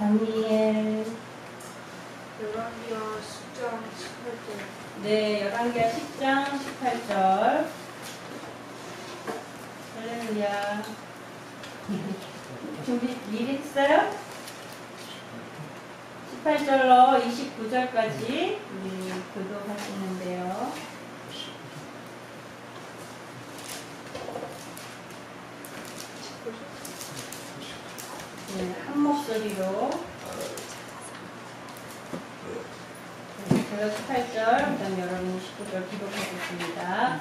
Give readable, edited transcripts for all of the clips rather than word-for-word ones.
다니엘. 열왕기하 10장 18절. 네, 열왕기하 10장 18절. 할렐루야. 준비 미리 했어요? 18절로 29절까지 교독하시는데요. 네, 한 목소리로 제가 18절, 그다음 여러분 19절 기록하겠습니다.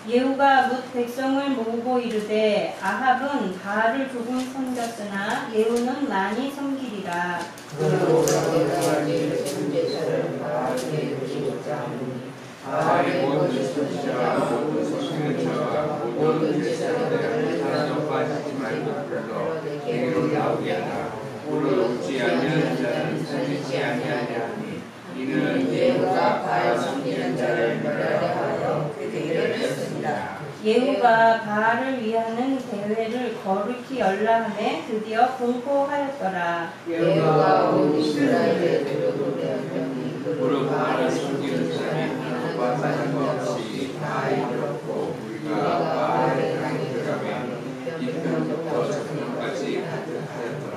예후가 뭇 백성을 모으고 이르되 아합은 바알을 조금 섬겼으나 예후는 많이 섬기리라. 바알의 모든 선지자와 모든 섬기는 자와 모든 제사장들을 하나도 빠지지 말고 불러 내게로 나오게 하라. 부르지 아니하는 자는 살리지 아니하리니 이는 예후가 바알 섬기는 자를 멸하려 하여 그 대회를 했습니다. 예후가 바알을 위하는 대회를 거룩히 열람해 드디어 공포하였더라. 예후가 온 이스라엘의 대도들의 무릎 바알을 섬기는 자는 하나도 빠진 것 없이 다 이르렀고 우리가 바알의 땅에 들어가면 이편부터 저편까지 가득하였더라.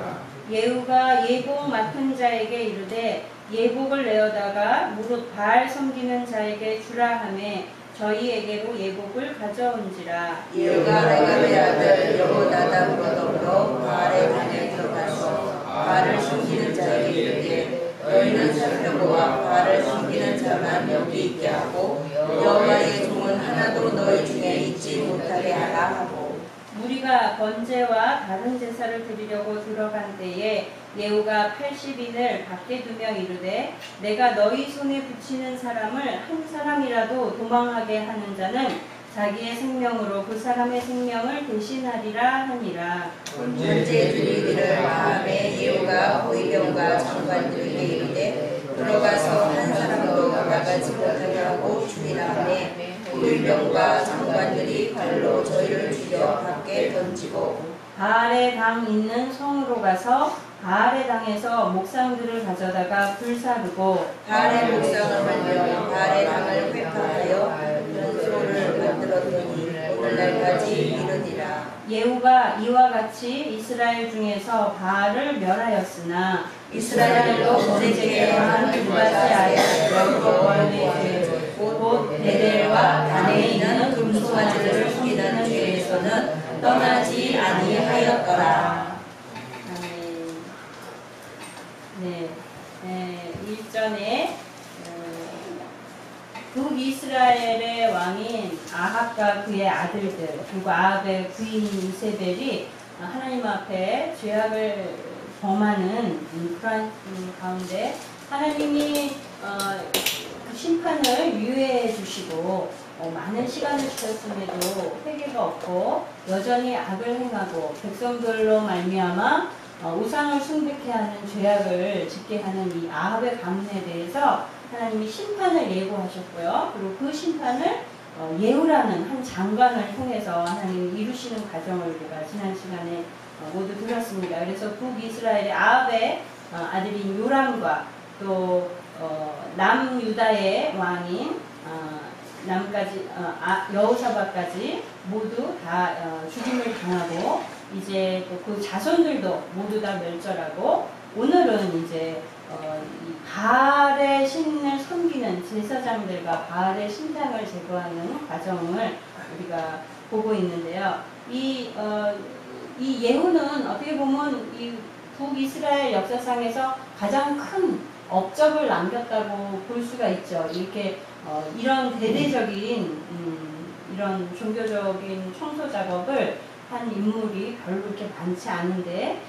예후가 예복 맡은 자에게 이르되 예복을 내어다가 무릇 바알 섬기는 자에게 주라 하매 저희에게로 예복을 가져온지라. 예후가 레갑의 아들 여호나답으로 더불어 바알의 방에 들어가서 바알을 섬기는 자에게 이르되 너희는 살펴보아 바알을 섬기는 자만 여기 있게 하고 여호와의 종은 하나도 너희 중에 있지 못하게 하라 하고 무리가 번제와 다른 제사를 드리려고 들어간 때에 예후가 80인을 밖에 두며 이르되 내가 너희 손에 붙이는 사람을 한 사람이라도 도망하게 하는 자는 자기의 생명으로 그 사람의 생명을 대신하리라 하니라. 번제 드리기를 마음에 예후가 호위병과 장관들에게 이르되 들어가서 한 사람도 나가지 못하게 하고 죽이라 하매 호위병과 장관들이 칼로 저희를 죽여 밖에 던지고 바알의 당 있는 성으로 가서 바알의 당에서 목상들을 가져다가 불사르고 바알의 목상을 말려 바알의 당을 회파하여 연소를 만들었더니 오늘날까지 이르니라. 예후가 이와 같이 이스라엘 중에서 바알을 멸하였으나 이스라엘로 번제게 한 두 가지 아이들을 곧 베델과 단에 있는 금송아지를 숨기는 죄에서는 떠나지 아니하였더라. 일전에 북이스라엘의 왕인 아합과 그의 아들들 그리고 아합의 부인 이세벨이 하나님 앞에 죄악을 범하는 그런 가운데 하나님이 그 심판을 유예해 주시고 많은 시간을 주셨음에도 회개가 없고 여전히 악을 행하고 백성들로 말미암아 우상을 숭배케 하는 죄악을 짓게 하는 이 아합의 가문에 대해서 하나님이 심판을 예고하셨고요. 그리고 그 심판을 예후라는 한 장관을 통해서 하나님이 이루시는 과정을 우리가 지난 시간에 모두 들었습니다. 그래서 북이스라엘의 아합의 아들인 요람과 또 남유다의 왕인 여호사밧까지 모두 다 죽임을 당하고 이제 또 그 자손들도 모두 다 멸절하고 오늘은 이제 이 바알의 신을 섬기는 제사장들과 바알의 신당을 제거하는 과정을 우리가 보고 있는데요. 이 예후는 어떻게 보면 이 북이스라엘 역사상에서 가장 큰 업적을 남겼다고 볼 수가 있죠. 이렇게 이런 대대적인 이런 종교적인 청소 작업을 한 인물이 별로 이렇게 많지 않은데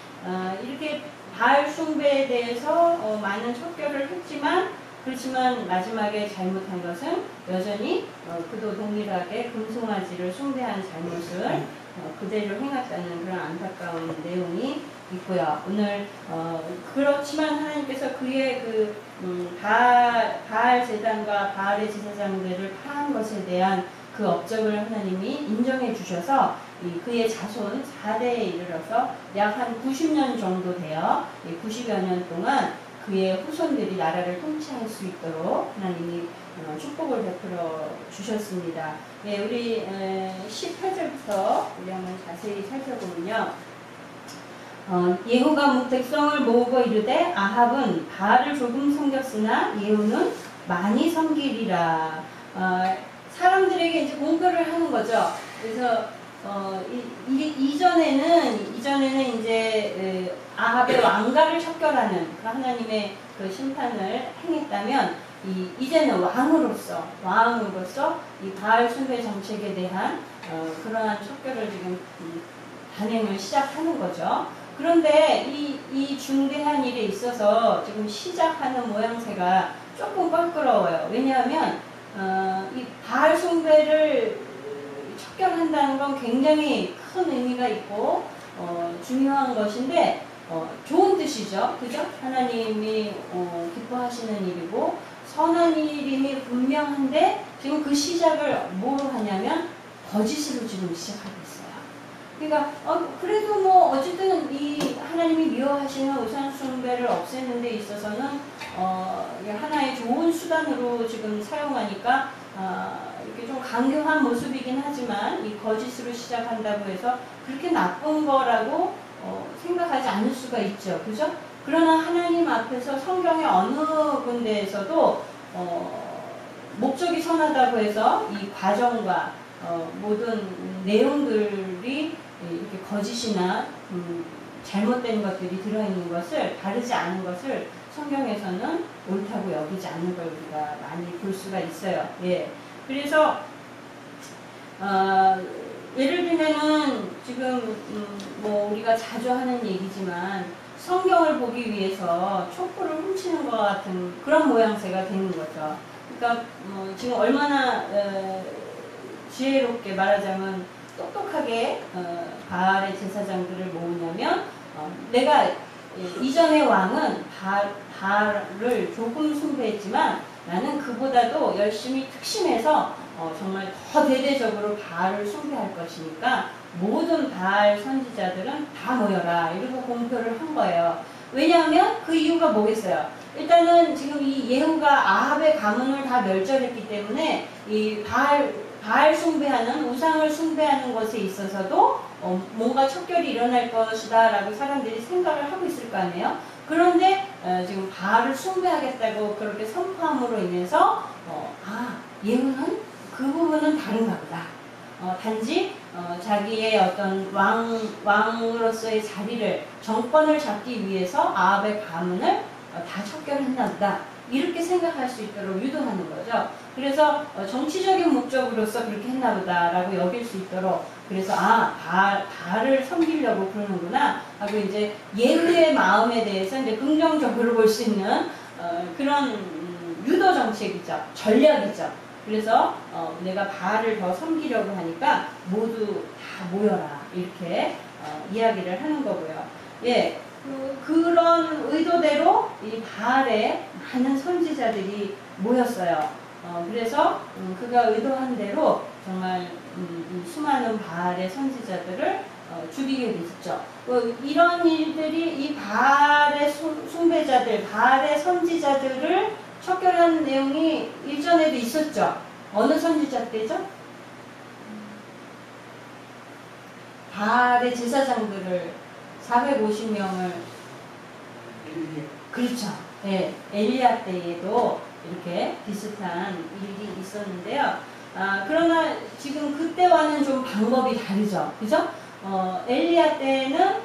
이렇게 바알 숭배에 대해서 많은 척결을 했지만 그렇지만 마지막에 잘못한 것은 여전히 그도 동일하게 금송아지를 숭배한 잘못을 그대로 행했다는 그런 안타까운 내용이 있고요. 오늘 그렇지만 하나님께서 그의 그 바알 제단과 바알의 제사장들을 파한 것에 대한 그 업적을 하나님이 인정해 주셔서 그의 자손 4대에 이르러서 약 한 90년 정도 되어 90여 년 동안 그의 후손들이 나라를 통치할 수 있도록 하나님이 축복을 베풀어 주셨습니다. 예, 우리 18절부터 우리 한번 자세히 살펴보면요. 예후가 백성을 모으고 이르되 아합은 바알을 조금 섬겼으나 예후는 많이 섬기리라. 사람들에게 이제 공표를 하는 거죠. 그래서 이전에는 이제 아합의 왕가를 척결하는 그 하나님의 그 심판을 행했다면 이제는 왕으로서 이 바알 숭배 정책에 대한 그러한 척결을 지금 단행을 시작하는 거죠. 그런데 이 중대한 일에 있어서 지금 시작하는 모양새가 조금 껄끄러워요. 왜냐하면 이 바알 숭배를 척결한다는 건 굉장히 큰 의미가 있고 중요한 것인데 좋은 뜻이죠. 그죠? 하나님이 기뻐하시는 일이고 선한 일임이 분명한데 지금 그 시작을 뭐로 하냐면 거짓으로 지금 시작하고 있어요. 그러니까 그래도 뭐 어쨌든 이 하나님이 미워하시는 우상 숭배를 없애는 데 있어서는 하나의 좋은 수단으로 지금 사용하니까 이렇게 좀 강경한 모습이긴 하지만 이 거짓으로 시작한다고 해서 그렇게 나쁜 거라고 생각하지 않을 수가 있죠. 그죠? 그러나 하나님 앞에서 성경의 어느 군데에서도 목적이 선하다고 해서 이 과정과 모든 내용들이 이렇게 거짓이나 잘못된 것들이 들어있는 것을 다르지 않은 것을 성경에서는 옳다고 여기지 않는 걸 우리가 많이 볼 수가 있어요. 예. 그래서 예를 들면은 지금 뭐 우리가 자주 하는 얘기지만 성경을 보기 위해서 촛불을 훔치는 것 같은 그런 모양새가 되는 거죠. 그러니까 지금 얼마나 지혜롭게 말하자면 똑똑하게 바알의 제사장들을 모으냐면 내가 이전의 왕은 바알을 조금 숭배했지만 나는 그보다도 열심히 특심해서 정말 더 대대적으로 바알을 숭배할 것이니까 모든 바알 선지자들은 다 모여라 이러고 공표를 한 거예요. 왜냐하면 그 이유가 뭐겠어요? 일단은 지금 이 예후가 아합의 가문을 다 멸절했기 때문에 이 바알 숭배하는 우상을 숭배하는 것에 있어서도 뭔가 척결이 일어날 것이다 라고 사람들이 생각을 하고 있을 거 아니에요. 그런데 지금 바알을 숭배하겠다고 그렇게 선포함으로 인해서 예후는 그 부분은 다른가 보다. 단지 자기의 어떤 왕으로서의 자리를 정권을 잡기 위해서 아합의 가문을 다 척결했나 보다. 이렇게 생각할 수 있도록 유도하는 거죠. 그래서 정치적인 목적으로서 그렇게 했나 보다라고 여길 수 있도록 그래서 바알을 섬기려고 그러는구나 하고 이제 예후의 마음에 대해서 이제 긍정적으로 볼 수 있는 그런 유도 정책이죠. 전략이죠. 그래서 내가 바알을 더 섬기려고 하니까 모두 다 모여라 이렇게 이야기를 하는 거고요. 예. 그런 의도대로 이 바알에 많은 선지자들이 모였어요. 그래서 그가 의도한 대로 정말 수많은 바알의 선지자들을 죽이게 됐죠. 이런 일들이 이 바알의 숭배자들, 바알의 선지자들을 척결한 내용이 일전에도 있었죠. 어느 선지자 때죠? 바알의 제사장들을 450명을 그렇죠. 네, 엘리야 때에도 이렇게 비슷한 일이 있었는데요. 그러나 지금 그때와는 좀 방법이 다르죠. 그죠? 엘리야 때는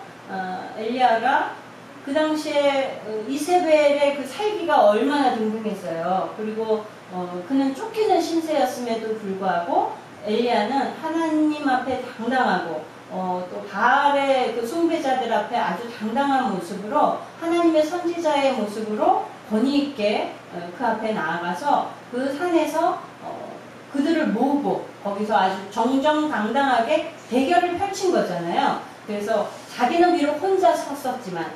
엘리야가 그 당시에 이세벨의 그 살기가 얼마나 등등했어요. 그리고 그는 쫓기는 신세였음에도 불구하고 엘리야는 하나님 앞에 당당하고 또 바알의 그 숭배자들 앞에 아주 당당한 모습으로 하나님의 선지자의 모습으로 권위 있게 그 앞에 나아가서 그 산에서 그들을 모으고 거기서 아주 정정당당하게 대결을 펼친 거잖아요. 그래서 자기는 비록 혼자 섰었지만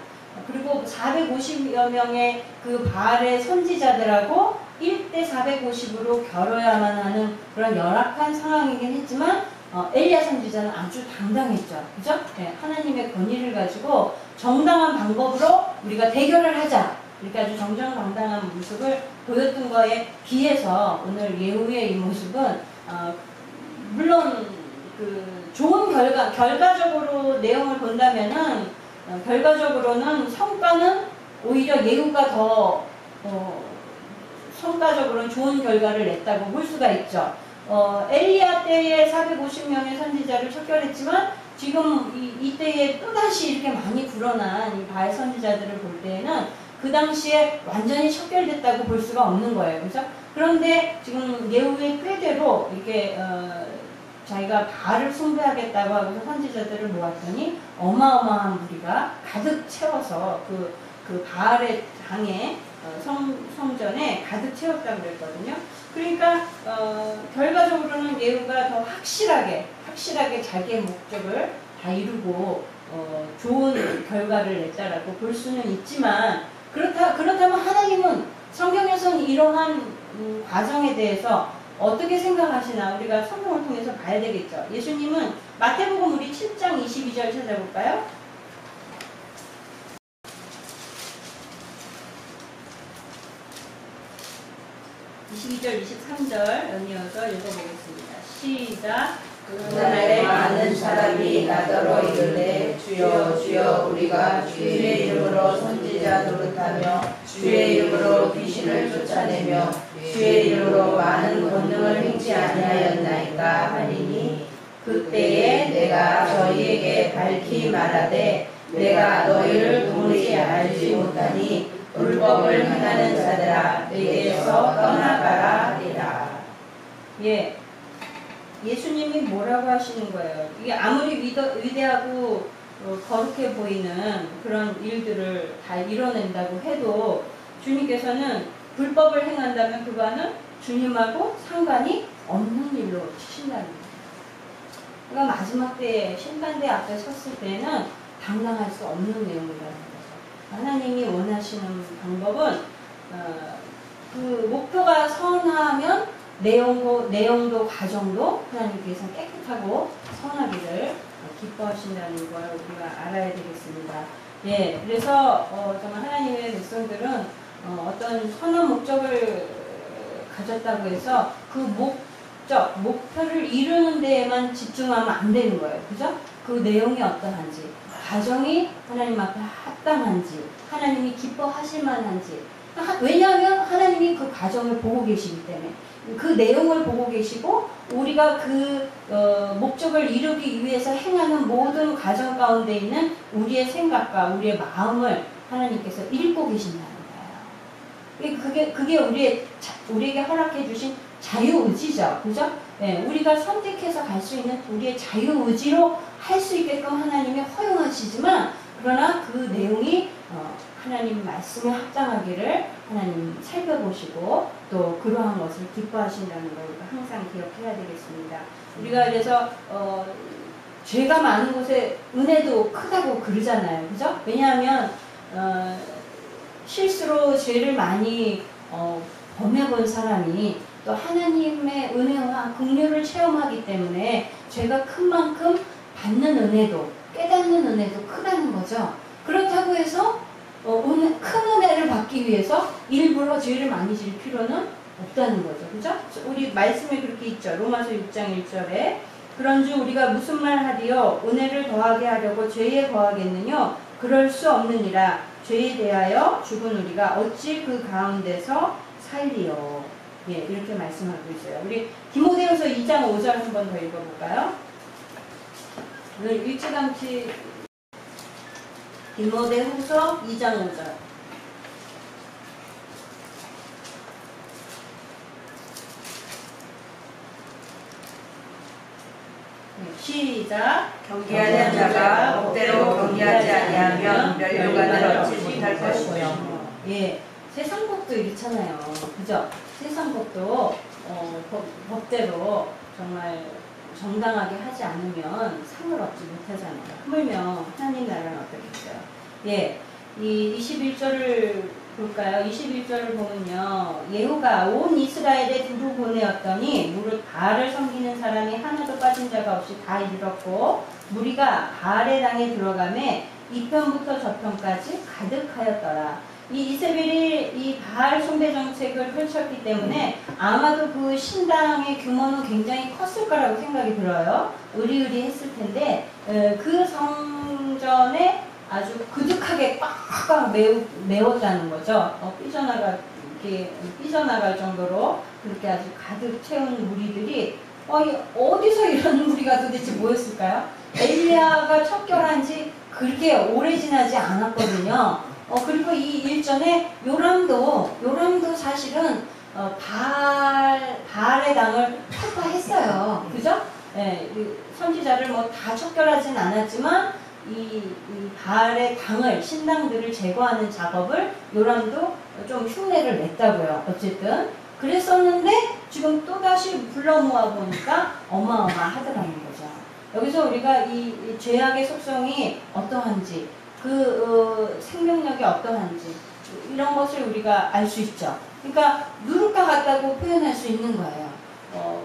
그리고 450여 명의 그 바알의 선지자들하고 1대 450으로 겨뤄야만 하는 그런 열악한 상황이긴 했지만 엘리야 선지자는 아주 당당했죠. 그죠? 네, 하나님의 권위를 가지고 정당한 방법으로 우리가 대결을 하자. 이렇게 아주 정정당당한 모습을 보였던 거에 비해서 오늘 예후의 이 모습은 물론 그 좋은 결과적으로 내용을 본다면은 결과적으로는 성과는 오히려 예후가 더 성과적으로는 좋은 결과를 냈다고 볼 수가 있죠. 엘리야 때에 450명의 선지자를 척결했지만 지금 이때에 또다시 이렇게 많이 불어난 이 바알 선지자들을 볼 때에는 그 당시에 완전히 척결됐다고 볼 수가 없는 거예요. 그죠? 그런데 지금 예후의 꾀대로 이렇게 자기가 바알을 숭배하겠다고 하고서 선지자들을 모았더니 어마어마한 무리가 가득 채워서 그 바알의 당에 성전에 가득 채웠다고 그랬거든요. 그러니까 결과적으로는 예후가 더 확실하게 자기의 목적을 다 이루고 좋은 결과를 냈다라고 볼 수는 있지만 그렇다면 하나님은 성경에서는 이러한 과정에 대해서 어떻게 생각하시나 우리가 성경을 통해서 봐야 되겠죠. 예수님은 마태복음 우리 7장 22절 찾아볼까요? 22절, 23절 연이어서 읽어보겠습니다. 시작. 그날에 많은 사람이 나더러 이르되 주여 주여 우리가 주의 이름으로 선지자 노릇하며 주의 이름으로 귀신을 쫓아내며 주의 이름으로 많은 권능을 행치 아니하였나이까 하리니 그때에 내가 저희에게 밝히 말하되 내가 너희를 도무지 알지 못하니 불법을 행하는 자들아 내게서 떠나가라 하리라. 예, 예수님이 뭐라고 하시는 거예요? 이게 아무리 위대하고 거룩해 보이는 그런 일들을 다 이뤄낸다고 해도 주님께서는 불법을 행한다면 그거는 주님하고 상관이 없는 일로 치신다는 거예요. 그러니까 마지막 때에 심판대 앞에 섰을 때는 당당할 수 없는 내용이라는 거죠. 하나님이 원하시는 방법은 그 목표가 선하면 내용도 과정도 하나님께서 깨끗하고 선하기를 기뻐하신다는 걸 우리가 알아야 되겠습니다. 예, 그래서 정말 하나님의 백성들은 어떤 선한 목적을 가졌다고 해서 그 목표를 이루는 데에만 집중하면 안 되는 거예요. 그죠? 그 내용이 어떠한지, 과정이 하나님 앞에 합당한지, 하나님이 기뻐하실 만한지. 왜냐하면 하나님이 그 과정을 보고 계시기 때문에 그 내용을 보고 계시고 우리가 그 목적을 이루기 위해서 행하는 모든 과정 가운데 있는 우리의 생각과 우리의 마음을 하나님께서 읽고 계신다는 거예요. 그게 우리에게 허락해 주신 자유의지죠. 그죠? 네, 우리가 선택해서 갈 수 있는 우리의 자유의지로 할 수 있게끔 하나님이 허용하시지만 그러나 그 내용이 하나님 말씀에 합당하기를 하나님 살펴보시고 또 그러한 것을 기뻐하신다는 걸 우리가 항상 기억해야 되겠습니다. 우리가 그래서 죄가 많은 곳에 은혜도 크다고 그러잖아요. 그죠? 왜냐하면 실수로 죄를 많이 범해본 사람이 또 하나님의 은혜와 긍휼을 체험하기 때문에 죄가 큰 만큼 받는 은혜도 깨닫는 은혜도 크다는 거죠. 그렇다고 해서 큰 은혜를 받기 위해서 일부러 죄를 많이 질 필요는 없다는 거죠. 그죠? 우리 말씀에 그렇게 있죠. 로마서 6장 1절에 그런즉 우리가 무슨 말 하리요? 은혜를 더하게 하려고 죄에 거하겠느뇨? 그럴 수 없느니라. 죄에 대하여 죽은 우리가 어찌 그 가운데서 살리요? 예, 이렇게 말씀하고 있어요. 우리 디모데후서 2장 5절 한 번 더 읽어볼까요? 오늘 일찌감치 디모데후서 2장 5절. 네, 시작. 경계하는 자가 법대로 경계하지 아니하면 멸류관을 얻지 못할 것이며. 예, 세상 법도 이렇잖아요. 그죠? 세상 법도 법대로 정말 정당하게 하지 않으면 상을 얻지 못하잖아요. 하물며 하나님 나라는 어떻겠어요? 예, 이 21절을 볼까요? 21절을 보면요. 예후가 온 이스라엘에 두루 보내었더니 무릇 바알을 섬기는 사람이 하나도 빠진 자가 없이 다 이르렀고 무리가 바알의 땅에 들어가매 이편부터 저편까지 가득하였더라. 이 이세벨이 이 바알 숭배 정책을 펼쳤기 때문에 아마도 그 신당의 규모는 굉장히 컸을 거라고 생각이 들어요. 의리의리했을 텐데 그 성전에 아주 그득하게 꽉꽉 메웠다는 거죠. 삐져나갈 정도로 그렇게 아주 가득 채운 무리들이 어디서 이런 무리가 도대체 모였을까요? 엘리야가 척결한 지 그렇게 오래 지나지 않았거든요. 그리고 이 일전에 요람도 사실은 바알의 당을 폭파했어요. 그죠? 예, 선지자를 뭐 다 척결하진 않았지만 이 바알의 당을 신당들을 제거하는 작업을 요람도 좀 흉내를 냈다고요. 어쨌든 그랬었는데 지금 또다시 불러 모아 보니까 어마어마하더라는 거죠. 여기서 우리가 이 죄악의 속성이 어떠한지 그 생명력이 어떠한지 이런 것을 우리가 알 수 있죠. 그러니까 누룩과 같다고 표현할 수 있는 거예요.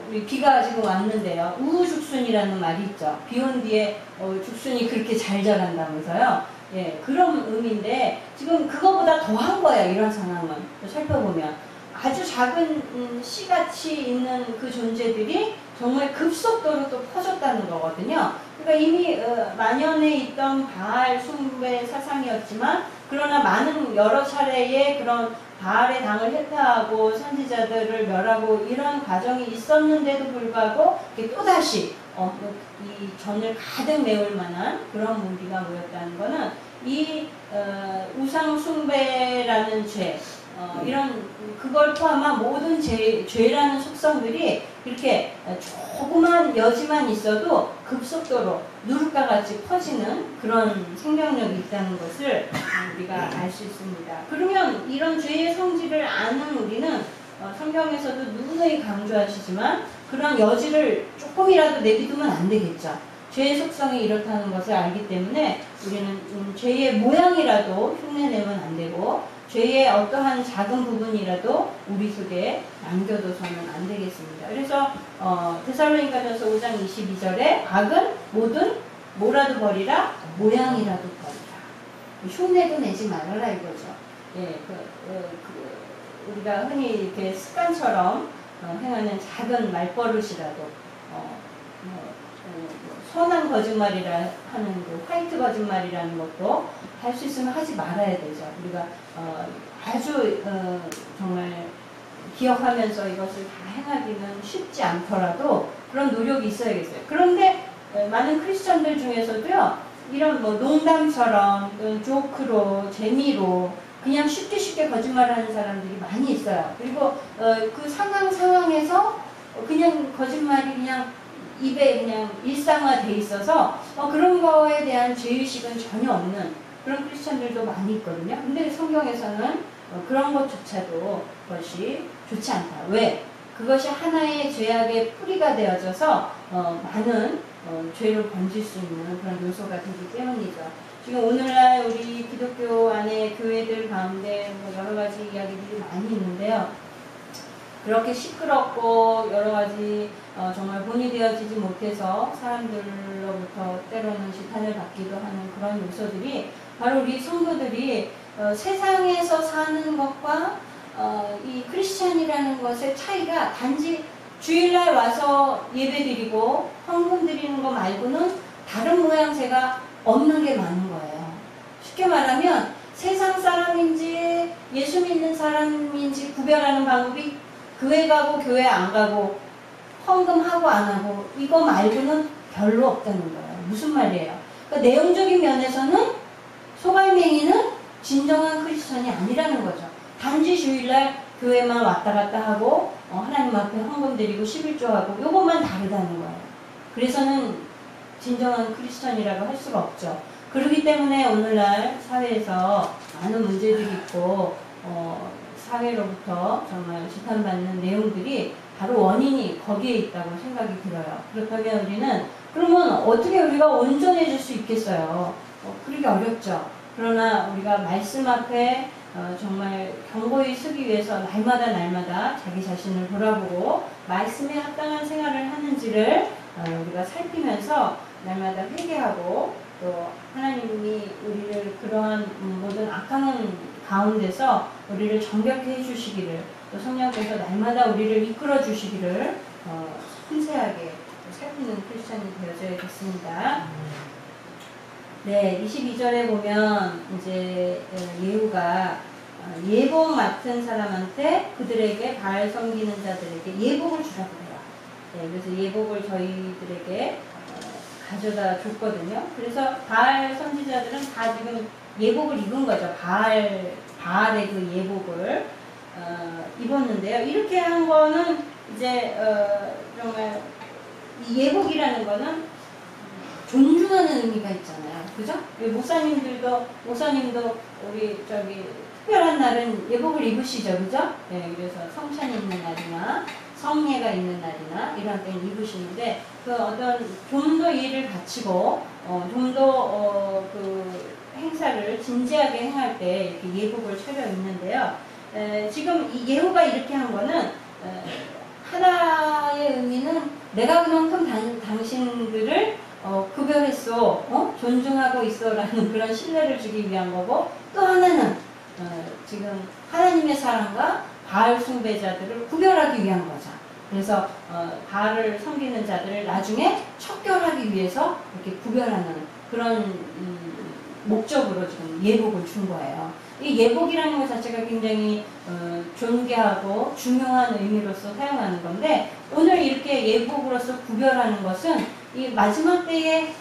우리 비가 지금 왔는데요. 우후죽순이라는 말이 있죠. 비 온 뒤에 죽순이 그렇게 잘 자란다면서요. 예, 그런 의미인데 지금 그거보다 더한 거예요. 이런 상황은 살펴보면 아주 작은 씨같이 있는 그 존재들이 정말 급속도로 또 퍼졌다는 거거든요. 그러니까 이미 만연해 있던 바알 숭배 사상이었지만 그러나 많은 여러 차례의 그런 바알의 당을 해체하고 선지자들을 멸하고 이런 과정이 있었는데도 불구하고 또다시 이 전을 가득 메울 만한 그런 무리가 모였다는 것은 이 우상 숭배라는 죄 이런 그걸 포함한 모든 죄라는 속성들이 이렇게 조그만 여지만 있어도 급속도로 누룩과 같이 퍼지는 그런 생명력이 있다는 것을 우리가 알 수 있습니다. 그러면 이런 죄의 성질을 아는 우리는 성경에서도 누누이 강조하시지만 그런 여지를 조금이라도 내비두면 안 되겠죠. 죄의 속성이 이렇다는 것을 알기 때문에 우리는 죄의 모양이라도 흉내내면 안 되고 죄의 어떠한 작은 부분이라도 우리 속에 남겨둬서는 안 되겠습니다. 그래서 데살로니가전서 5장 22절에 악은 뭐라도 버리라 모양이라도 버리라. 흉내도 내지 말아라 이거죠. 예, 우리가 흔히 이렇게 습관처럼 행하는 작은 말버릇이라도 선한 거짓말이라 하는 그 화이트 거짓말이라는 것도 할 수 있으면 하지 말아야 되죠. 우리가 아주 정말 기억하면서 이것을 다 행하기는 쉽지 않더라도 그런 노력이 있어야겠어요. 그런데 많은 크리스천들 중에서도요, 이런 뭐 농담처럼 조크로 재미로 그냥 쉽게 거짓말하는 사람들이 많이 있어요. 그리고 그 상황에서 그냥 거짓말이 그냥 입에 그냥 일상화돼 있어서 그런 거에 대한 죄의식은 전혀 없는 그런 크리스천들도 많이 있거든요. 근데 성경에서는 그런 것조차도 그것이 좋지 않다. 왜? 그것이 하나의 죄악의 뿌리가 되어져서 많은 죄를 번질 수 있는 그런 요소가 되기 때문이죠. 지금 오늘날 우리 기독교 안에 교회들 가운데 여러 가지 이야기들이 많이 있는데요. 그렇게 시끄럽고 여러 가지 정말 본이 되어지지 못해서 사람들로부터 때로는 지탄을 받기도 하는 그런 요소들이 바로 우리 성도들이 세상에서 사는 것과 이 크리스찬이라는 것의 차이가 단지 주일날 와서 예배드리고 헌금 드리는 거 말고는 다른 모양새가 없는 게 많은 거예요. 쉽게 말하면 세상 사람인지 예수 믿는 사람인지 구별하는 방법이 교회 가고 교회 안 가고 헌금하고 안 하고 이거 말고는 별로 없다는 거예요. 무슨 말이에요? 그러니까 내용적인 면에서는 소갈맹이는 진정한 크리스천이 아니라는 거죠. 단지 주일날 교회만 왔다 갔다 하고 하나님 앞에 헌금 드리고 11조하고 요것만 다르다는 거예요. 그래서는 진정한 크리스천이라고 할 수가 없죠. 그렇기 때문에 오늘날 사회에서 많은 문제들이 있고 사회로부터 정말 지탄받는 내용들이 바로 원인이 거기에 있다고 생각이 들어요. 그렇다면 우리는 그러면 어떻게 우리가 온전해질 수 있겠어요? 그러기 어렵죠. 그러나 우리가 말씀 앞에 정말 경고히 서기 위해서 날마다 자기 자신을 돌아보고 말씀에 합당한 생활을 하는지를 우리가 살피면서 날마다 회개하고 또 하나님이 우리를 그러한 모든 악한 가운데서 우리를 정결케 해주시기를 또 성령께서 날마다 우리를 이끌어 주시기를 섬세하게 살피는 크리스찬이 되어져야겠습니다. 네, 22절에 보면 이제 예후가 예복 맡은 사람한테 그들에게 바알 섬기는 자들에게 예복을 주라고 해요. 네, 그래서 예복을 저희들에게 가져다 줬거든요. 그래서 바알 선지자들은 다 지금 예복을 입은 거죠. 바알의 그 예복을 입었는데요. 이렇게 한 거는 이제 정말 이 예복이라는 거는 존중하는 의미가 있잖아요. 그죠? 목사님도 우리 특별한 날은 예복을 입으시죠. 그죠? 네, 그래서 성찬이 있는 날이나 성례가 있는 날이나 이런 때는 입으시는데 그 어떤 좀 더 예를 바치고 좀 더 그 행사를 진지하게 행할 때 이렇게 예복을 차려 입는데요. 지금 이 예후가 이렇게 한 거는 하나의 의미는 내가 그만큼 당신들을 구별했어, 존중하고 있어라는 그런 신뢰를 주기 위한 거고, 또 하나는 지금 하나님의 사랑과 바알 숭배자들을 구별하기 위한 거죠. 그래서 바알을 섬기는 자들을 나중에 척결하기 위해서 이렇게 구별하는 그런 목적으로 지금 예복을 준 거예요. 이 예복이라는 것 자체가 굉장히 존귀하고 중요한 의미로서 사용하는 건데, 오늘 이렇게 예복으로서 구별하는 것은 이 마지막 때의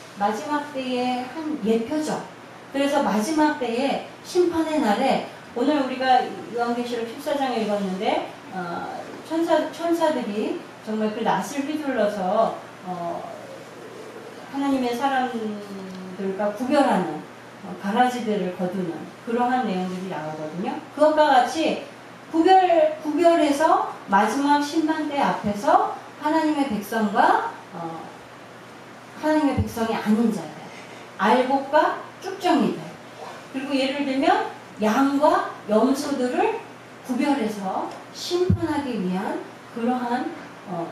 한 예표죠. 그래서 마지막 때의 심판의 날에 오늘 우리가 요한계시록 14장에 읽었는데 천사들이 정말 그 낫을 휘둘러서 하나님의 사람들과 구별하는 가라지들을 거두는 그러한 내용들이 나오거든요. 그것과 같이 구별해서 마지막 심판대 앞에서 하나님의 백성과 하나님의 백성이 아닌 자들, 알곡과 쭉정이들, 그리고 예를 들면 양과 염소들을 구별해서 심판하기 위한 그러한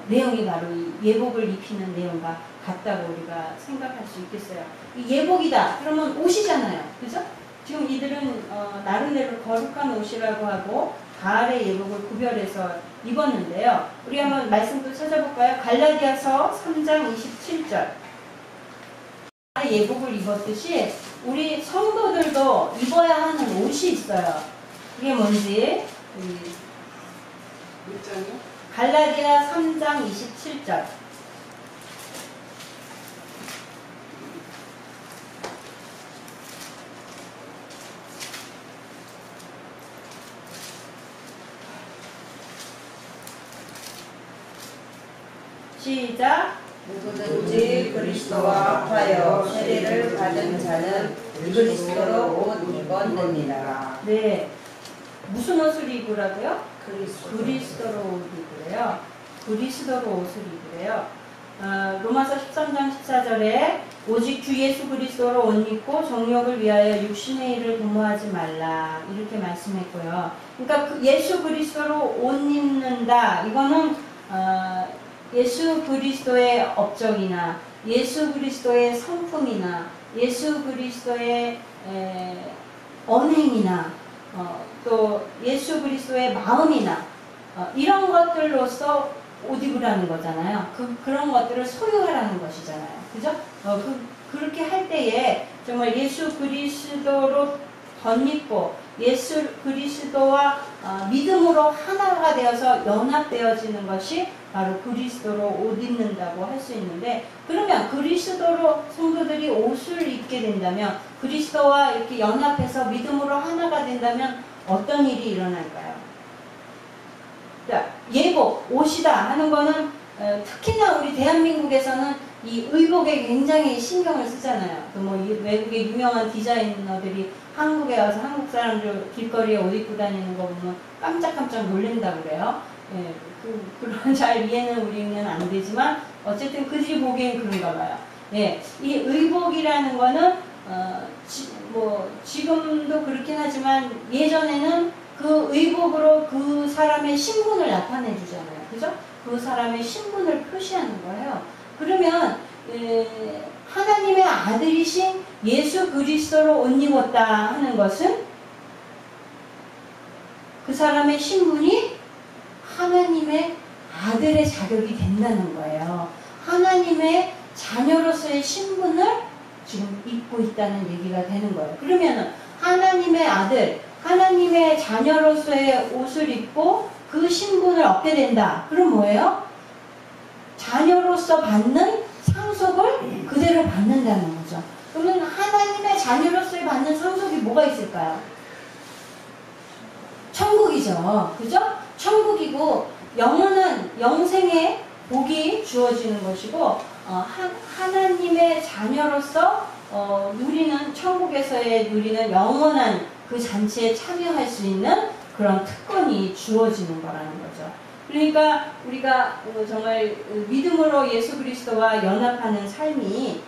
내용이 바로 이 예복을 입히는 내용과 같다고 우리가 생각할 수 있겠어요. 이 예복이다 그러면 옷이잖아요. 그죠? 지금 이들은 나름대로 거룩한 옷이라고 하고 바알의 예복을 구별해서 입었는데요. 우리 한번 말씀도 찾아볼까요? 갈라디아서 3장 27절. 바알의 예복을 입었듯이 우리 성도들도 입어야 하는 옷이 있어요. 이게 뭔지 몇 장이요? 갈라디아 3장 27절. 시작. 누구든지 그리스도와 합하여 세례를 받은 자는 그리스도로 옷 입었느니라. 네. 무슨 옷을 입으라고요? 그리스도로 옷 입으래요. 그리스도로 옷을 입으래요. 로마서 13장 14절에 오직 주 예수 그리스도로 옷 입고 정욕을 위하여 육신의 일을 도모하지 말라 이렇게 말씀했고요. 그러니까 그 예수 그리스도로 옷 입는다. 이거는 예수 그리스도의 업적이나 예수 그리스도의 성품이나 예수 그리스도의 언행이나 또 예수 그리스도의 마음이나 이런 것들로서 옷 입으라는 거잖아요. 그런 것들을 소유하라는 것이잖아요. 그죠? 그렇게 할 때에 정말 예수 그리스도로 덧입고 예수 그리스도와 믿음으로 하나가 되어서 연합되어지는 것이 바로 그리스도로 옷 입는다고 할 수 있는데, 그러면 그리스도로 성도들이 옷을 입게 된다면, 그리스도와 이렇게 연합해서 믿음으로 하나가 된다면 어떤 일이 일어날까요? 자, 예복, 옷이다 하는 거는 특히나 우리 대한민국에서는 이 의복에 굉장히 신경을 쓰잖아요. 또 뭐 외국의 유명한 디자이너들이 한국에 와서 한국 사람들 길거리에 옷 입고 다니는 거 보면 깜짝깜짝 놀란다고 그래요. 예, 그런 잘 이해는 우리는 안 되지만 어쨌든 그들이 보기엔 그런가 봐요. 예, 이 의복이라는 거는 지금도 그렇긴 하지만 예전에는 그 의복으로 그 사람의 신분을 나타내 주잖아요. 그죠? 그 사람의 신분을 표시하는 거예요. 그러면 하나님의 아들이신 예수 그리스도로 옷 입었다 하는 것은 그 사람의 신분이 하나님의 아들의 자격이 된다는 거예요. 하나님의 자녀로서의 신분을 지금 입고 있다는 얘기가 되는 거예요. 그러면 하나님의 아들, 하나님의 자녀로서의 옷을 입고 그 신분을 얻게 된다. 그럼 뭐예요? 자녀로서 받는 상속을 그대로 받는다는 거죠. 그러면 하나님의 자녀로서 받는 상속이 뭐가 있을까요? 천국이죠. 그죠? 천국이고 영원한 영생의 복이 주어지는 것이고 하나님의 자녀로서 누리는 천국에서의 누리는 영원한 그 잔치에 참여할 수 있는 그런 특권이 주어지는 거라는 거죠. 그러니까 우리가 정말 믿음으로 예수 그리스도와 연합하는 삶이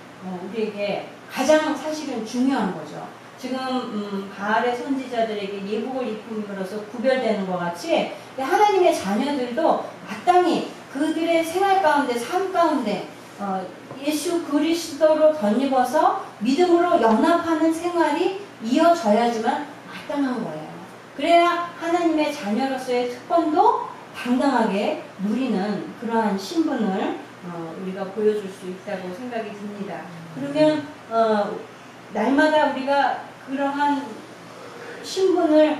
우리에게 가장 사실은 중요한 거죠. 지금 바알의 선지자들에게 예복을 입음으로써 구별되는 것 같이 하나님의 자녀들도 마땅히 그들의 생활 가운데 삶 가운데 예수 그리스도로 덧입어서 믿음으로 연합하는 생활이 이어져야지만 마땅한 거예요. 그래야 하나님의 자녀로서의 특권도 당당하게 누리는 그러한 신분을 우리가 보여줄 수 있다고 생각이 듭니다. 그러면 날마다 우리가 그러한 신분을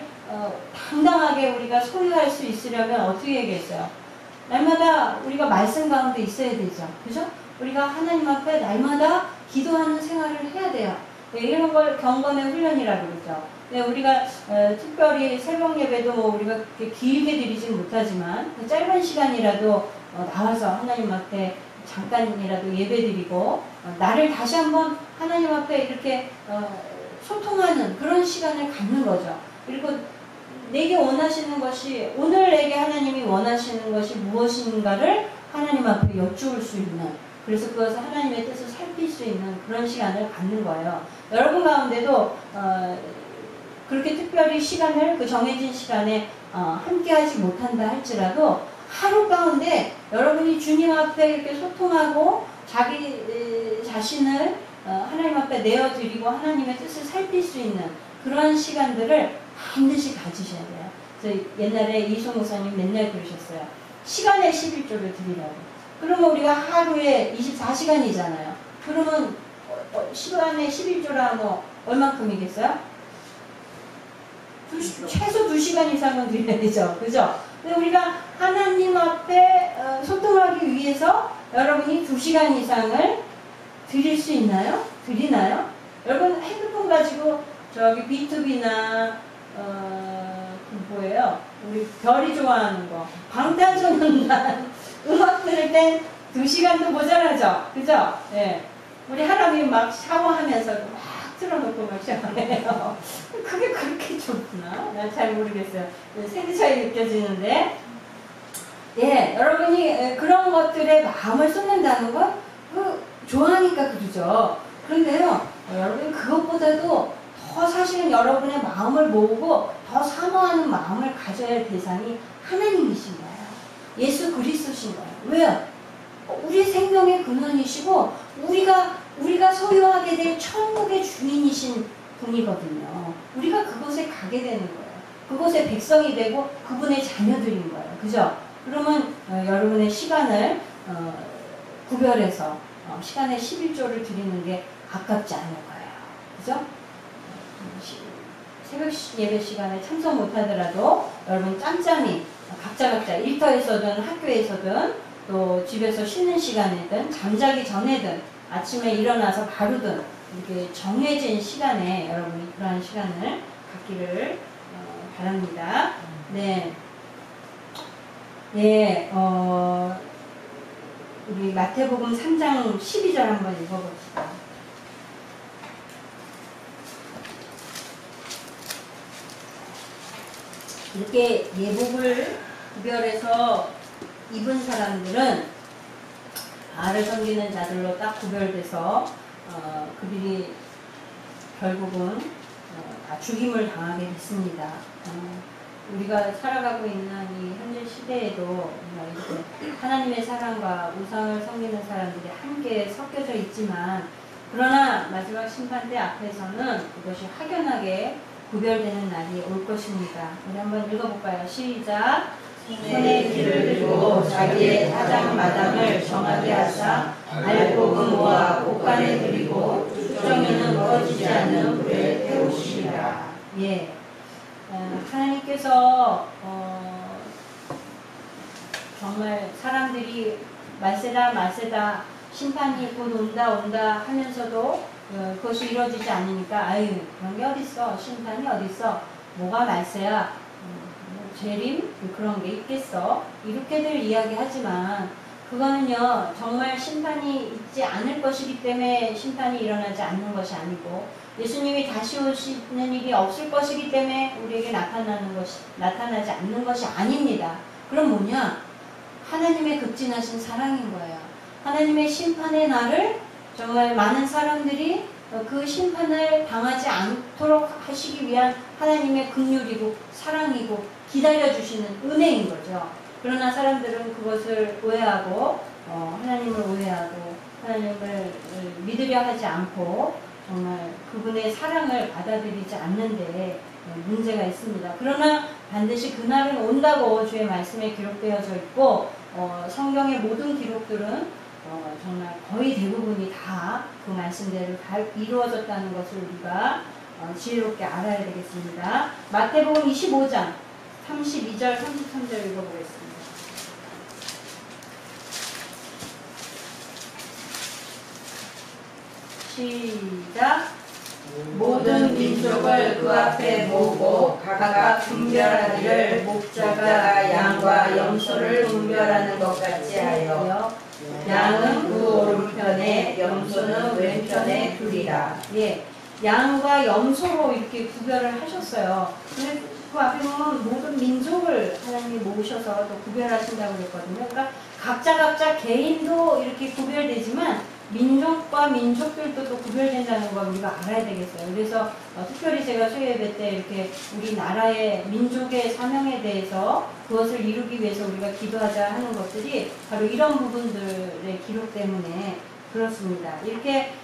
당당하게 우리가 소유할 수 있으려면 어떻게 해야겠어요? 날마다 우리가 말씀 가운데 있어야 되죠. 그죠? 우리가 하나님 앞에 날마다 기도하는 생활을 해야 돼요. 네, 이런 걸 경건의 훈련이라고 그러죠. 네, 우리가 특별히 새벽 예배도 우리가 그렇게 길게 드리진 못하지만 짧은 시간이라도 나와서 하나님 앞에 잠깐이라도 예배드리고 나를 다시 한번 하나님 앞에 이렇게 소통하는 그런 시간을 갖는 거죠. 그리고 내게 원하시는 것이 오늘 내게 하나님이 원하시는 것이 무엇인가를 하나님 앞에 여쭈을 수 있는 그래서 그것을 하나님의 뜻을 살필 수 있는 그런 시간을 갖는 거예요. 여러분 가운데도 그렇게 특별히 시간을 그 정해진 시간에 함께 하지 못한다 할지라도 하루 가운데 여러분이 주님 앞에 이렇게 소통하고 자기 자신을 하나님 앞에 내어드리고 하나님의 뜻을 살필 수 있는 그런 시간들을 반드시 가지셔야 돼요. 그래서 옛날에 이송 목사님 맨날 그러셨어요. 시간의 11조를 드리라고. 그러면 우리가 하루에 24시간이잖아요. 그러면 시간의 11조라 얼만큼이겠어요? 최소 2시간 이상은 드려야 되죠. 그죠? 근데 우리가 하나님 앞에 소통하기 위해서 여러분이 2시간 이상을 드릴 수 있나요? 드리나요? 여러분 핸드폰 가지고 저기 B2B나 뭐예요? 우리 별이 좋아하는 거 방탄소년단 음악 들을 땐 2시간도 모자라죠? 그죠? 예. 우리 하람이 막 샤워하면서 막 틀어놓고 막 샤워해요. 그게 그렇게 좋구나? 난 잘 모르겠어요. 세대 차이 느껴지는데 예, 여러분이 그런 것들에 마음을 쏟는다는 건 좋아하니까 그러죠. 그런데요, 여러분 그것보다도 더 사실은 여러분의 마음을 모으고 더 사모하는 마음을 가져야 할 대상이 하나님이신 거예요. 예수 그리스도신 거예요. 왜요? 우리 생명의 근원이시고 우리가 소유하게 될 천국의 주인이신 분이거든요. 우리가 그곳에 가게 되는 거예요. 그곳의 백성이 되고 그분의 자녀들인 거예요. 그죠? 그러면 여러분의 시간을 구별해서 시간의 11조를 드리는 게 아깝지 않을 거예요. 그죠? 새벽 예배 시간에 참석 못하더라도 여러분 짬짬이 각자 일터에서든 학교에서든 또 집에서 쉬는 시간이든 잠자기 전에든 아침에 일어나서 바로든 이렇게 정해진 시간에 여러분이 그러한 시간을 갖기를 바랍니다. 네. 네, 우리 마태복음 3장 12절 한번 읽어봅시다. 이렇게 예복을 구별해서 입은 사람들은 바알을 섬기는 자들로 딱 구별돼서 그들이 결국은 죽임을 당하게 됐습니다. 우리가 살아가고 있는 이 현재 시대에도 이렇게 하나님의 사랑과 우상을 섬기는 사람들이 함께 섞여져 있지만, 그러나 마지막 심판대 앞에서는 그것이 확연하게 구별되는 날이 올 것입니다. 우리 한번 읽어볼까요? 시작. 손에 길을 들고 자기의 타작 마당을 정하게 하사 알곡은 곳간에 들이고 투정에는 꺼지지 않는 불에 태우시리라. 예, 하나님께서 정말 사람들이 말세다 심판이 곧 온다 하면서도 그것이 이루어지지 않으니까 아유 그런 게 어딨어, 심판이 어딨어, 뭐가 말세야, 재림 그런 게 있겠어, 이렇게들 이야기하지만 그거는요 정말 심판이 있지 않을 것이기 때문에 심판이 일어나지 않는 것이 아니고, 예수님이 다시 오시는 일이 없을 것이기 때문에 우리에게 나타나지 않는 것이 아닙니다. 그럼 뭐냐? 하나님의 극진하신 사랑인 거예요. 하나님의 심판의 날을 정말 많은 사람들이 그 심판을 당하지 않도록 하시기 위한 하나님의 긍휼이고 사랑이고 기다려주시는 은혜인 거죠. 그러나 사람들은 그것을 오해하고 하나님을 오해하고 하나님을 믿으려 하지 않고 정말 그분의 사랑을 받아들이지 않는데 문제가 있습니다. 그러나 반드시 그날은 온다고 주의 말씀에 기록되어져 있고, 성경의 모든 기록들은 정말 거의 대부분이 다 그 말씀대로 다 이루어졌다는 것을 우리가 지혜롭게 알아야 되겠습니다. 마태복음 25장 32절 33절 읽어보겠습니다. 시작. 모든 민족을 그 앞에 모으고 각각 분별하기를 목자가 양과 염소를 분별하는 것 같이 하여 양은 그 오른편에 염소는 왼편에 두리라. 예, 양과 염소로 이렇게 구별을 하셨어요. 근데 그 앞에 보면 모든 민족을 하나님이 모으셔서 또 구별하신다고 그랬거든요. 그러니까 각자 개인도 이렇게 구별되지만 민족과 민족들도 또 구별된다는 걸 우리가 알아야 되겠어요. 그래서 특별히 제가 수요예배 때 이렇게 우리나라의 민족의 사명에 대해서 그것을 이루기 위해서 우리가 기도하자 하는 것들이 바로 이런 부분들의 기록 때문에 그렇습니다. 이렇게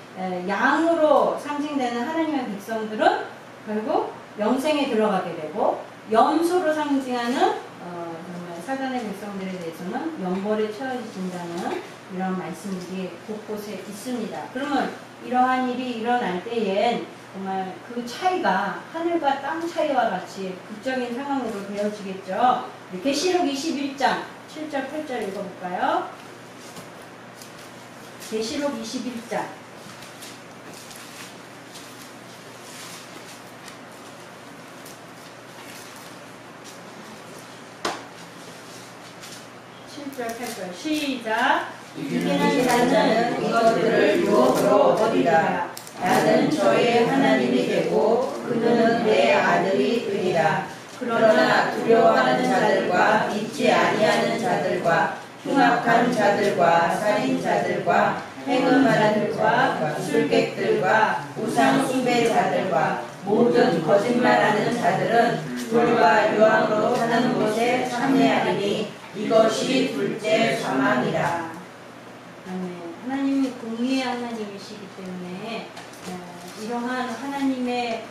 양으로 상징되는 하나님의 백성들은 결국 영생에 들어가게 되고, 염소로 상징하는 정말 사단의 백성들에 대해서는 영벌에 처해진다는 이런 말씀들이 곳곳에 있습니다. 그러면 이러한 일이 일어날 때엔 정말 그 차이가 하늘과 땅 차이와 같이 극적인 상황으로 되어지겠죠. 계시록 21장 7절 8절 읽어볼까요? 계시록 21장 7절 8절 시작. 이기는 자는 이것들을 유업으로 얻으리라. 나는 저의 하나님이 되고 그는 내 아들이 되리라. 그러나 두려워하는 자들과 믿지 아니하는 자들과 흉악한 자들과 살인자들과 행음하는 술객들과 우상 숭배자들과 모든 거짓말하는 자들은 불과 유황으로 사는 곳에 참여하리니 이것이 둘째 사망이라. 하나님이 공의의 하나님이시기 때문에 이러한 하나님의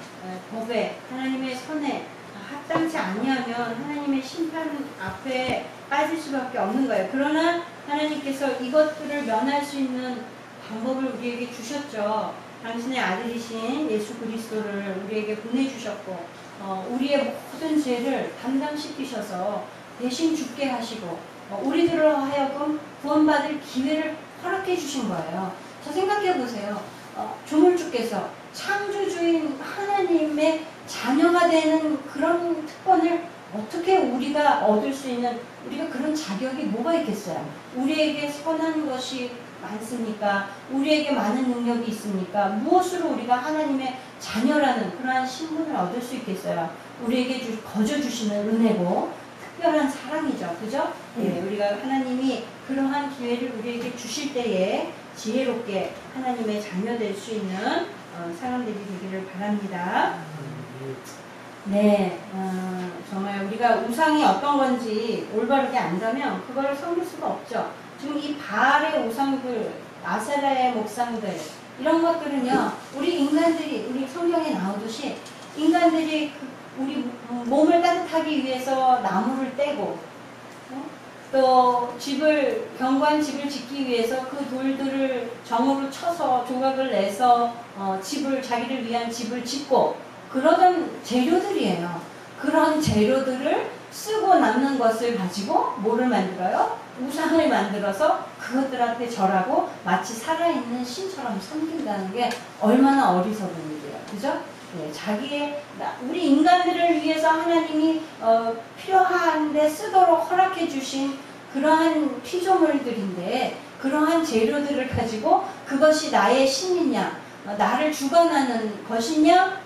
법에, 하나님의 선에 합당치 아니하면 하나님의 심판 앞에 빠질 수밖에 없는 거예요. 그러나 하나님께서 이것들을 면할 수 있는 방법을 우리에게 주셨죠. 당신의 아들이신 예수 그리스도를 우리에게 보내주셨고, 우리의 모든 죄를 담당시키셔서 대신 죽게 하시고 우리들로 하여금 구원받을 기회를 허락해 주신 거예요. 자, 생각해 보세요. 조물주께서 창조주인 하나님의 자녀가 되는 그런 특권을 어떻게 우리가 얻을 수 있는, 우리가 그런 자격이 뭐가 있겠어요? 우리에게 선한 것이 많습니까? 우리에게 많은 능력이 있습니까? 무엇으로 우리가 하나님의 자녀라는 그러한 신분을 얻을 수 있겠어요? 우리에게 거저 주시는 은혜고 특별한 사랑이죠. 그죠? 네, 우리가 하나님이 그러한 기회를 우리에게 주실 때에 지혜롭게 하나님의 자녀 될 수 있는 사람들이 되기를 바랍니다. 네, 정말 우리가 우상이 어떤 건지 올바르게 안다면 그걸 섬길 수가 없죠. 지금 이 바알의 우상들, 아세라의 목상들 이런 것들은요, 우리 인간들이, 우리 성경에 나오듯이 인간들이 우리 몸을 따뜻하기 위해서 나무를 떼고 또 견고한 집을 짓기 위해서 그 돌들을 정으로 쳐서 조각을 내서 자기를 위한 집을 짓고 그러던 재료들이에요. 그런 재료들을 쓰고 남는 것을 가지고 뭐를 만들어요? 우상을 만들어서 그것들 앞에 절하고 마치 살아있는 신처럼 섬긴다는 게 얼마나 어리석은 일이에요. 그죠? 네, 우리 인간들을 위해서 하나님이 필요한데 쓰도록 허락해 주신 그러한 피조물들인데 그러한 재료들을 가지고 그것이 나의 신이냐, 나를 주관하는 것이냐,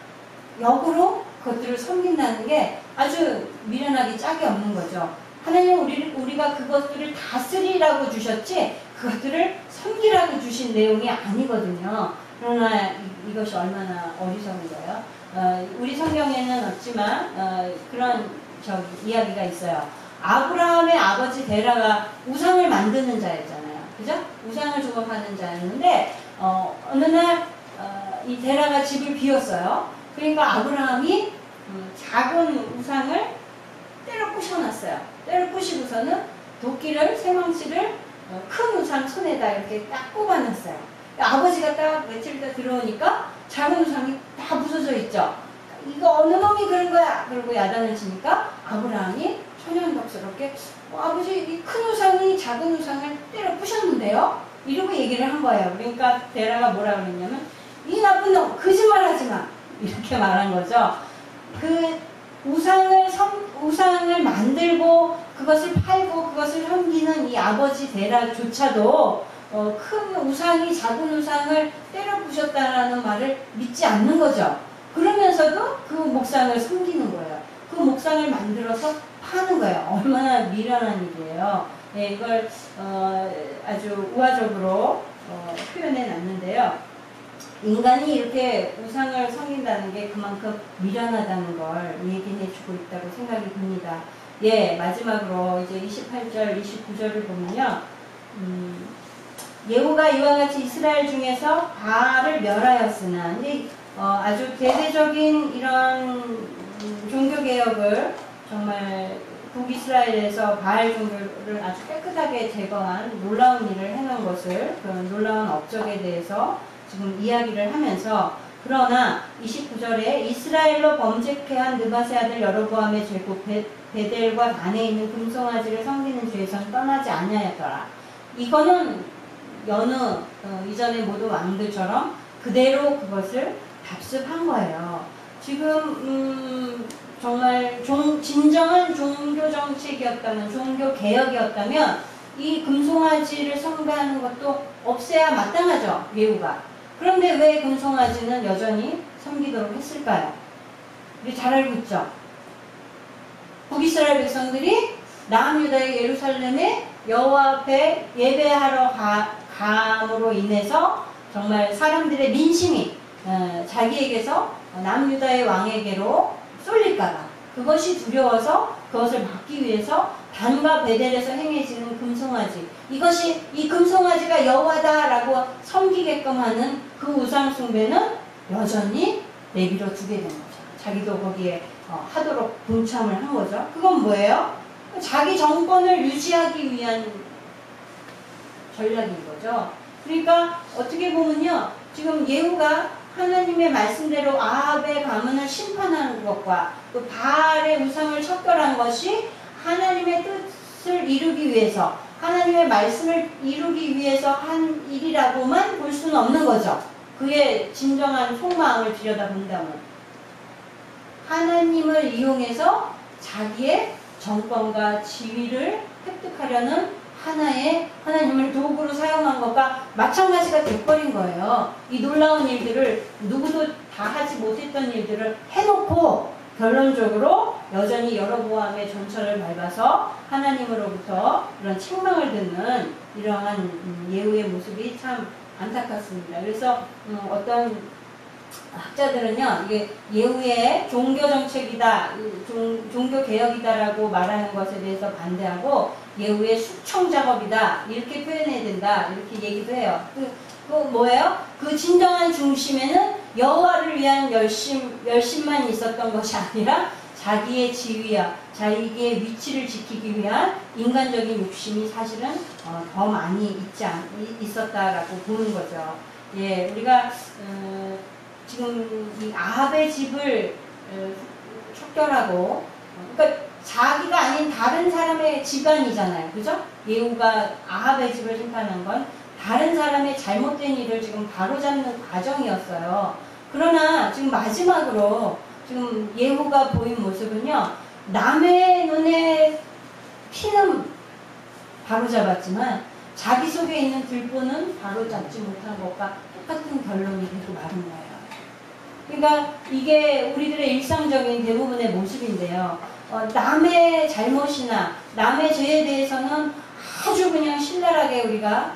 역으로 그것들을 섬긴다는 게 아주 미련하기 짝이 없는 거죠. 하나님은 우리가 그것들을 다스리라고 주셨지 그것들을 섬기라고 주신 내용이 아니거든요. 그러나 이것이 얼마나 어리석은 거예요. 우리 성경에는 없지만 그런 이야기가 있어요. 아브라함의 아버지 데라가 우상을 만드는 자였잖아요. 그죠? 우상을 조각하는 자였는데 어느 날 이 데라가 집을 비웠어요. 그러니까 아브라함이 작은 우상을 때려 부셔놨어요. 때려 부시고서는 새망치를 큰 우상 손에다 이렇게 딱 꼽아놨어요. 아버지가 딱 며칠 있다 들어오니까 작은 우상이 다 부서져 있죠. 이거 어느 놈이 그런 거야? 그러고 야단을 치니까 아브라함이 천연덕스럽게 아버지 이 큰 우상이 작은 우상을 때려 부셨는데요? 이러고 얘기를 한 거예요. 그러니까 데라가 뭐라 그랬냐면 이 나쁜 놈 거짓말하지 마! 이렇게 말한 거죠. 그 우상을 만들고 그것을 팔고 그것을 섬기는 이 아버지 데라조차도 큰 우상이 작은 우상을 때려 부셨다라는 말을 믿지 않는 거죠. 그러면서도 그 목상을 섬기는 거예요. 그 목상을 만들어서 파는 거예요. 얼마나 미련한 일이에요. 네, 이걸 아주 우화적으로 표현해 놨는데요. 인간이 이렇게 우상을 섬긴다는 게 그만큼 미련하다는 걸 얘기해 주고 있다고 생각이 듭니다. 예, 마지막으로 이제 28절, 29절을 보면요. 예후가 이와 같이 이스라엘 중에서 바알을 멸하였으나, 근데 아주 대대적인 이런 종교개혁을 정말 북이스라엘에서 바알 종교를 아주 깨끗하게 제거한 놀라운 일을 해놓은 것을, 그런 놀라운 업적에 대해서 지금 이야기를 하면서, 그러나 29절에 이스라엘로 범죄케 한 느밧의 아들 여로보암의 죄고 베델과 단에 있는 금송아지를 섬기는 죄에선 떠나지 아니하였더라. 이거는 여느 이전의 모든 왕들처럼 그대로 그것을 답습한 거예요. 지금 정말 진정한 종교 정책이었다면, 종교 개혁이었다면 이 금송아지를 숭배하는 것도 없애야 마땅하죠, 예후가. 그런데 왜 금송아지는 여전히 섬기도록 했을까요? 우리 잘 알고 있죠. 북이스라엘 백성들이 남유다의 예루살렘에 여호와 앞에 예배하러 감으로 인해서 정말 사람들의 민심이 자기에게서 남유다의 왕에게로 쏠릴까봐, 그것이 두려워서 그것을 막기 위해서 단과 베델에서 행해지는 금송아지, 이 금송아지가 여호와다라고 섬기게끔 하는 그 우상 숭배는 여전히 내비로 두게 된 거죠. 자기도 거기에 하도록 동참을 한 거죠. 그건 뭐예요? 자기 정권을 유지하기 위한 전략인 거죠. 그러니까 어떻게 보면요, 지금 예후가 하나님의 말씀대로 아합의 가문을 심판하는 것과 또 바알의 우상을 척결한 것이 하나님의 뜻을 이루기 위해서, 하나님의 말씀을 이루기 위해서 한 일이라고만 볼 수는 없는 거죠. 그의 진정한 속마음을 들여다본다면 하나님을 이용해서 자기의 정권과 지위를 획득하려는 하나님을 도구로 사용한 것과 마찬가지가 돼버린 거예요. 이 놀라운 일들을, 누구도 다 하지 못했던 일들을 해놓고 결론적으로 여전히 여로보암의 전철을 밟아서 하나님으로부터 그런 책망을 듣는 이러한 예후의 모습이 참 안타깝습니다. 그래서 어떤 학자들은요, 이게 예후의 종교 정책이다, 종교 개혁이다라고 말하는 것에 대해서 반대하고 예후의 숙청 작업이다 이렇게 표현해야 된다 이렇게 얘기도 해요. 그 뭐예요? 그 진정한 중심에는 여호와를 위한 열심만 있었던 것이 아니라 자기의 지위와 자기의 위치를 지키기 위한 인간적인 욕심이 사실은 더 많이 있었다라고 보는 거죠. 예, 우리가 지금 이 아합의 집을 척결하고, 그러니까 자기가 아닌 다른 사람의 집안이잖아요, 그죠? 예후가 아합의 집을 심판한 건 다른 사람의 잘못된 일을 지금 바로잡는 과정이었어요. 그러나 지금 마지막으로 지금 예후가 보인 모습은요, 남의 눈에 피는 바로잡았지만 자기 속에 있는 들보는 바로잡지 못한 것과 똑같은 결론이 되고 마는 거예요. 그러니까 이게 우리들의 일상적인 대부분의 모습인데요. 남의 잘못이나 남의 죄에 대해서는 아주 그냥 신랄하게 우리가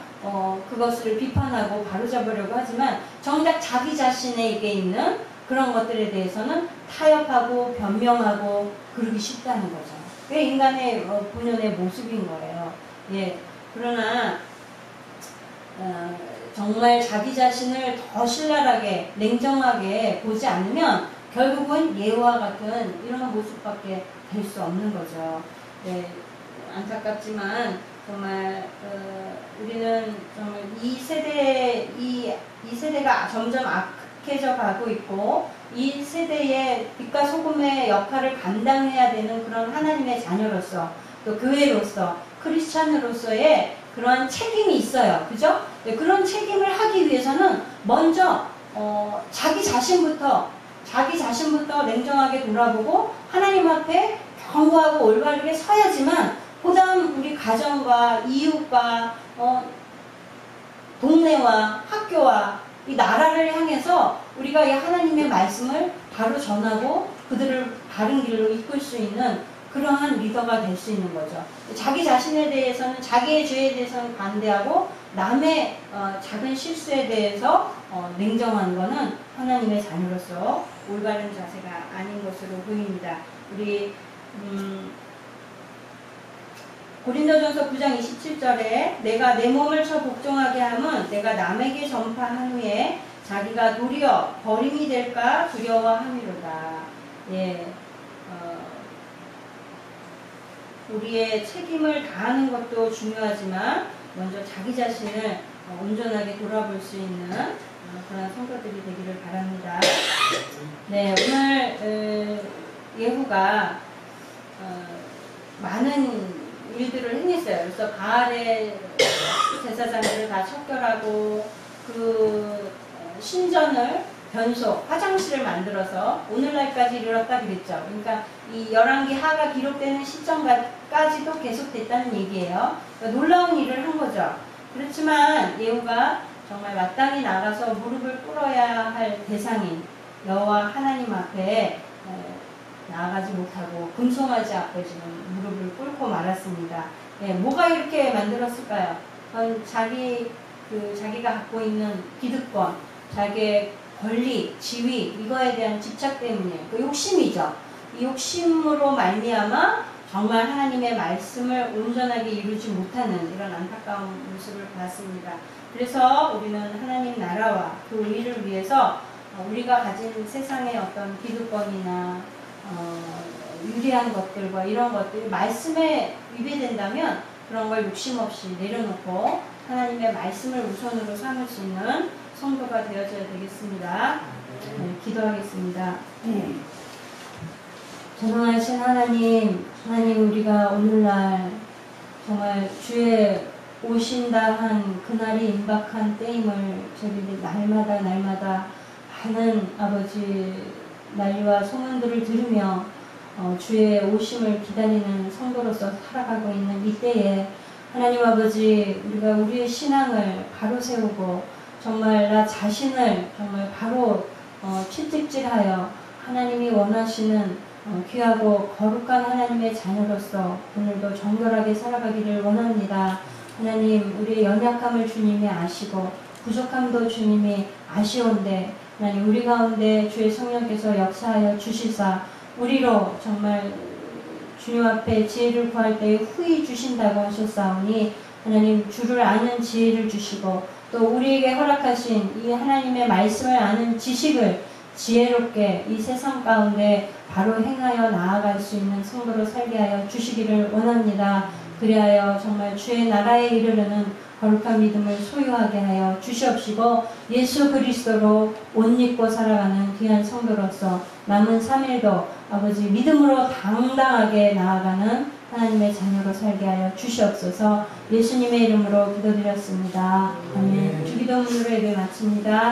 그것을 비판하고 바로잡으려고 하지만 정작 자기 자신에게 있는 그런 것들에 대해서는 타협하고 변명하고 그러기 쉽다는 거죠. 그게 인간의 본연의 모습인 거예요. 예. 그러나 정말 자기 자신을 더 신랄하게 냉정하게 보지 않으면 결국은 예후와 같은 이런 모습밖에 될 수 없는 거죠. 네, 안타깝지만 정말 우리는 정말 이 세대가 점점 악해져 가고 있고 이 세대의 빛과 소금의 역할을 감당해야 되는 그런 하나님의 자녀로서 또 교회로서 크리스찬으로서의 그런 책임이 있어요. 그죠? 네, 그런 책임을 하기 위해서는 먼저 자기 자신부터 냉정하게 돌아보고 하나님 앞에 경고하고 올바르게 서야지만 그 다음 우리 가정과 이웃과 동네와 학교와 이 나라를 향해서 우리가 이 하나님의 말씀을 바로 전하고 그들을 바른 길로 이끌 수 있는 그러한 리더가 될 수 있는 거죠. 자기 자신에 대해서는 자기의 죄에 대해서는 반대하고 남의 작은 실수에 대해서 냉정한 것은 하나님의 자녀로서 올바른 자세가 아닌 것으로 보입니다. 우리 고린도전서 9장 27절에 내가 내 몸을 쳐 복종하게 함은 내가 남에게 전파한 후에 자기가 도리어 버림이 될까 두려워함이로다. 예, 우리의 책임을 다하는 것도 중요하지만 먼저 자기 자신을 온전하게 돌아볼 수 있는 그런 성도들이 되기를 바랍니다. 네, 오늘 예후가 많은 일들을 행했어요. 그래서 바알의 제사장들을 다 척결하고 그 신전을 변소, 화장실을 만들어서 오늘날까지 이르렀다 그랬죠. 그러니까 이 열왕기 하가 기록되는 시점까지도 계속됐다는 얘기예요. 그러니까 놀라운 일을 한 거죠. 그렇지만 예후가 정말 마땅히 나가서 무릎을 꿇어야 할 대상인 여호와 하나님 앞에 나아가지 못하고 금송아지 앞에 지금 무릎을 꿇고 말았습니다. 예, 뭐가 이렇게 만들었을까요? 자기가 갖고 있는 기득권, 자기의 권리, 지위 이거에 대한 집착 때문에 그 욕심이죠. 이 욕심으로 말미암아 정말 하나님의 말씀을 온전하게 이루지 못하는 이런 안타까운 모습을 봤습니다. 그래서 우리는 하나님 나라와 그 의를 위해서 우리가 가진 세상의 어떤 기득권이나 유리한 것들과 이런 것들이 말씀에 위배된다면 그런 걸 욕심 없이 내려놓고 하나님의 말씀을 우선으로 삼을 수 있는 성도가 되어져야 되겠습니다. 네, 기도하겠습니다. 전능하신 하나님 우리가 오늘날 정말 주의 오신다 한 그날이 임박한 때임을 저희들이 날마다 많은 아버지 난리와 소문들을 들으며 주의 오심을 기다리는 성도로서 살아가고 있는 이때에 하나님 아버지 우리가 우리의 신앙을 바로 세우고 정말 나 자신을 정말 바로 채찍질하여 하나님이 원하시는 귀하고 거룩한 하나님의 자녀로서 오늘도 정결하게 살아가기를 원합니다. 하나님 우리의 연약함을 주님이 아시고 부족함도 주님이 아시온데 하나님 우리 가운데 주의 성령께서 역사하여 주시사 우리로 정말 주님 앞에 지혜를 구할 때에 후히 주신다고 하셨사오니 하나님 주를 아는 지혜를 주시고 또 우리에게 허락하신 이 하나님의 말씀을 아는 지식을 지혜롭게 이 세상 가운데 바로 행하여 나아갈 수 있는 성도로 살게 하여 주시기를 원합니다. 그리하여 정말 주의 나라에 이르르는 거룩한 믿음을 소유하게 하여 주시옵시고 예수 그리스도로 옷 입고 살아가는 귀한 성도로서 남은 3일도 아버지 믿음으로 당당하게 나아가는 하나님의 자녀로 살게 하여 주시옵소서. 예수님의 이름으로 기도드렸습니다. 아멘. 주기도문으로 예배 마칩니다.